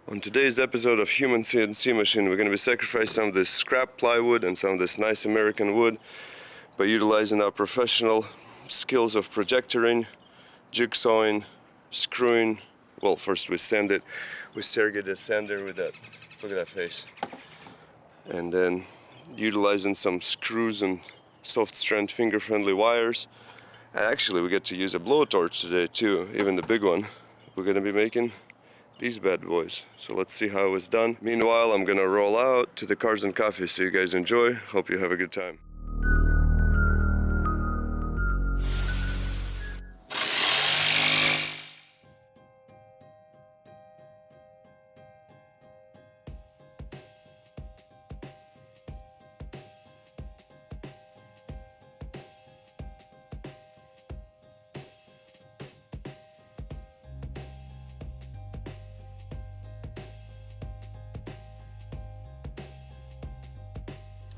On today's episode of Human CNC Machine, we're going to be sacrificing some of this scrap plywood and some of this nice American wood by utilizing our professional skills of projectoring, jigsawing, screwing. Well, first we sand it with Sergey the sander with that, look at that face. And then utilizing some screws and soft strand finger friendly wires. And actually we get to use a blowtorch today too, even the big one. We're going to be making these bad boys. So let's see how it's done. Meanwhile, I'm gonna roll out to the cars and coffee so you guys enjoy. Hope you have a good time.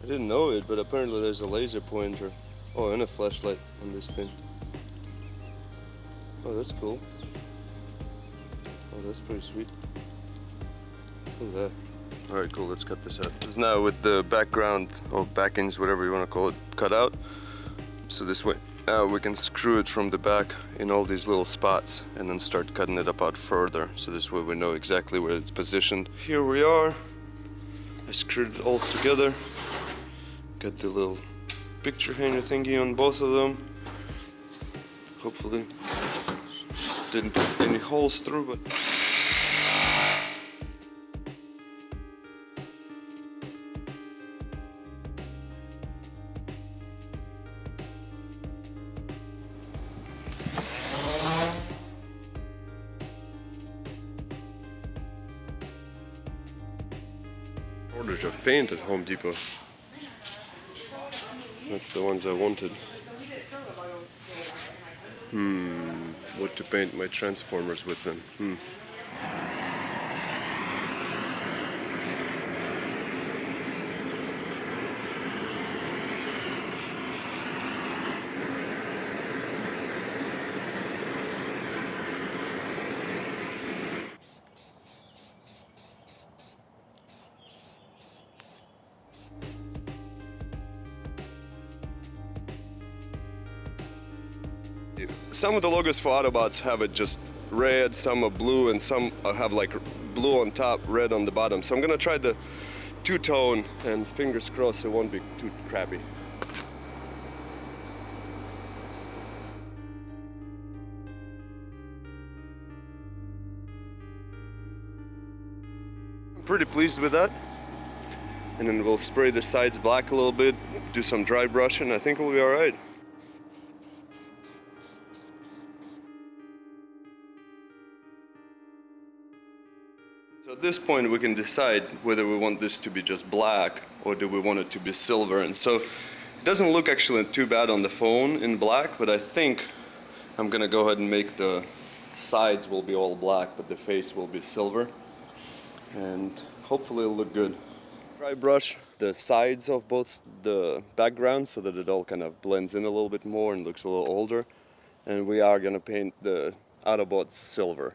I didn't know it, but apparently there's a laser pointer. Oh, and a flashlight on this thing. Oh, that's cool. Oh, that's pretty sweet. Look at that. Alright, cool, let's cut this out. This is now with the background, or backings, whatever you want to call it, cut out. So this way, now we can screw it from the back in all these little spots and then start cutting it up out further. So this way we know exactly where it's positioned. Here we are. I screwed it all together. Got the little picture hanger thingy on both of them. Hopefully didn't put any holes through, but shortage of paint at Home Depot. That's the ones I wanted. What to paint my transformers with then? Some of the logos for Autobots have it just red, some are blue, and some have like blue on top, red on the bottom. So I'm gonna try the two-tone, and fingers crossed it won't be too crappy. I'm pretty pleased with that. And then we'll spray the sides black a little bit, do some dry brushing. I think we'll be alright. So at this point we can decide whether we want this to be just black or do we want it to be silver. And so it doesn't look actually too bad on the phone in black, but I think I'm gonna go ahead and make the sides will be all black but the face will be silver, and hopefully it'll look good. Dry brush the sides of both the backgrounds so that it all kind of blends in a little bit more and looks a little older, and we are gonna paint the Autobots silver.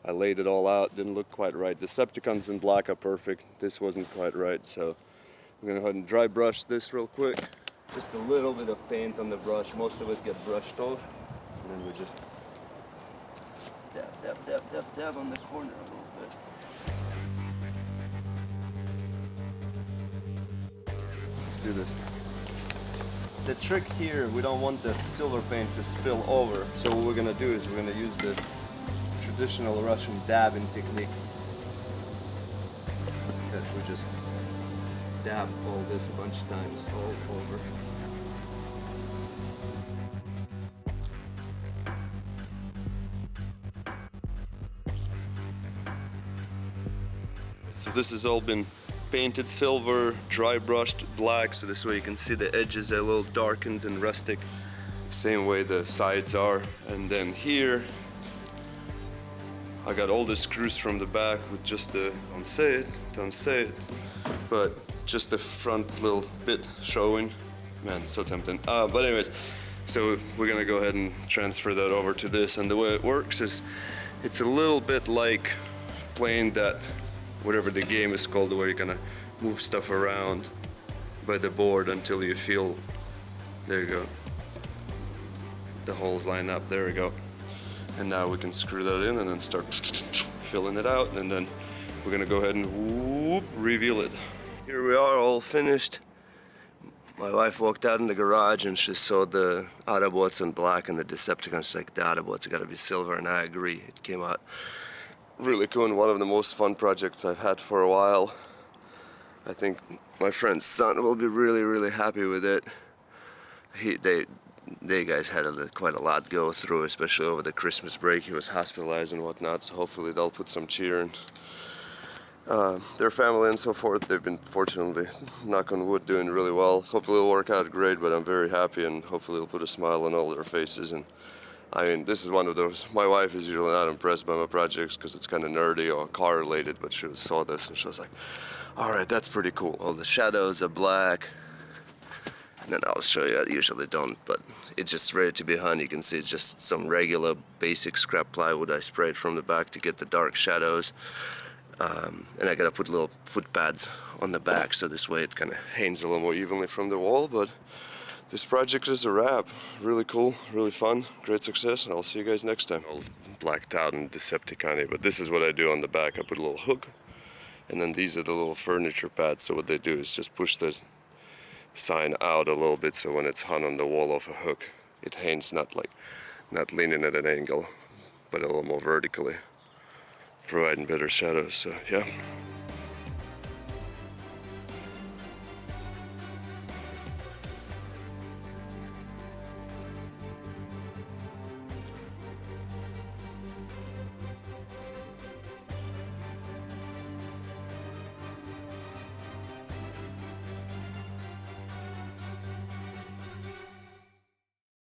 I laid it all out, didn't look quite right. Decepticons in black are perfect. This wasn't quite right, so I'm gonna go ahead and dry brush this real quick. Just a little bit of paint on the brush. Most of it gets brushed off, and then we just dab on the corner a little bit. Let's do this. The trick here, we don't want the silver paint to spill over, so what we're gonna do is we're gonna use the traditional Russian dabbing technique, that we just dab all this a bunch of times all over. So this has all been painted silver, dry brushed black, so this way you can see the edges are a little darkened and rustic, same way the sides are. And then here I got all the screws from the back with just the, don't say it, but just the front little bit showing. Man, so tempting. But anyways, so we're gonna go ahead and transfer that over to this, and the way it works is it's a little bit like playing that whatever the game is called, where you're gonna move stuff around by the board until you feel, there you go, the holes line up, there we go. And now we can screw that in and then start filling it out, and then we're gonna go ahead and whoop, reveal it. Here we are, all finished. My wife walked out in the garage and she saw the Autobots in black and the Decepticons. She's like, the Autobots gotta be silver, and I agree. It came out really cool and one of the most fun projects I've had for a while. I think my friend's son will be really happy with it. They guys had quite a lot go through, especially over the Christmas break. He was hospitalized and whatnot, so hopefully they'll put some cheer in their family and so forth. They've been, fortunately, knock on wood, doing really well. Hopefully it'll work out great, but I'm very happy, and hopefully it'll put a smile on all their faces. And I mean, this is one of those, my wife is usually not impressed by my projects because it's kind of nerdy or car related, but she saw this and she was like, alright, that's pretty cool. All the shadows are black. And then I'll show you, I usually don't, but it's just ready to be hung. You can see it's just some regular basic scrap plywood I sprayed from the back to get the dark shadows. And I gotta put little foot pads on the back, so this way it kind of hangs a little more evenly from the wall. But this project is a wrap. Really cool, really fun, great success, and I'll see you guys next time. All blacked out and Decepticon-y, but this is what I do on the back. I put a little hook, and then these are the little furniture pads. So what they do is just push the sign out a little bit, so when it's hung on the wall off a hook, it hangs not leaning at an angle, but a little more vertically, providing better shadows. So yeah.